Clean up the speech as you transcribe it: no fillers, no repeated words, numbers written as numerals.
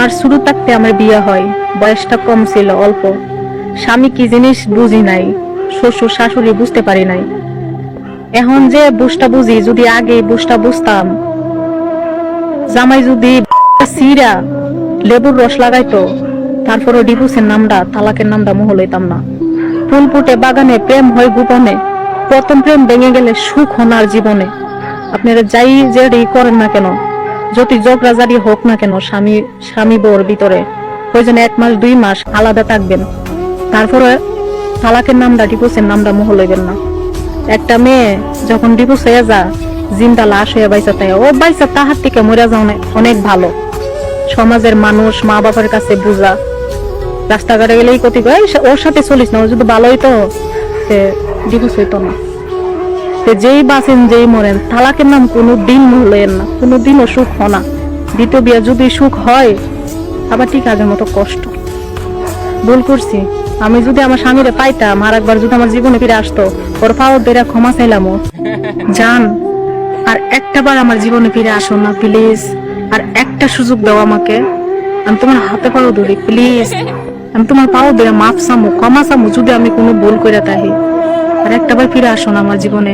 আমার শুরু থাকতে আমার বিয়ে হয়, বয়সটা কম ছিল, অল্প। স্বামী কি জিনিস বুঝি নাই, শ্বশুর শাশুড়ি বুঝতে পারি নাই। এখন যে বুঝটা বুঝি, যদি আগে বুঝটা বুঝতাম, জামাই যদি সিরা লেবুর রস লাগাইতো, তারপরে ডিভোর্সের নামটা, তালাকের নামটা মোহ লইতাম না। ফুল ফুটে বাগানে, প্রেম হয় গোপনে, প্রথম প্রেম ভেঙে গেলে সুখ হনার জীবনে। আপনারা যাই যে করেন না কেন, যতই ঝগড়াঝাড়ি হোক না কেন, স্বামী স্বামী বউর ভিতরে প্রয়োজন 1 মাস 2 মাস আলাদা থাকবেন। তারপরে তালাকের নামটা, ডিভোর্সের নামটা মোহ লইবেন না। একটা মেয়ে যখন ডিভোর্স হয়ে যা, জিন্দা লাশ হয়ে বাইসা থাকে, ও বাইসা তাহার থেকে মরে যাও অনেক ভালো। সমাজের মানুষ, মা বাবার কাছে বুঝা, রাস্তাঘাটে গেলেই কতি কয় ওর সাথে চলিস না, ও যদি ভালো হইতো ডিভোর্স হইতো না। যেই বাঁচেন যেই মরেন, তালাকের নাম কোনো দিন মূল্যায়ন না, কোনো দিনও সুখ হয় না। দ্বিতীয় বিয়ে যদি সুখ হয়, আবার ঠিক আগের মতো কষ্ট। ভুল করছি, আমি যদি আমার স্বামীরে পাইতাম, আর একবার যদি আমার জীবনে ফিরে আসতো, ওর পাও বেড়া ক্ষমা চাইলাম। জান, আর একটা বার আমার জীবনে ফিরে আসো না প্লিজ, আর একটা সুযোগ দাও আমাকে। আমি তোমার হাতে পাও ধরি প্লিজ, আমি তোমার পাও বেড়া মাফ চামো, ক্ষমা চামো যদি আমি কোনো ভুল করে থাকি। আর একটা বার ফিরে আসো না আমার জীবনে।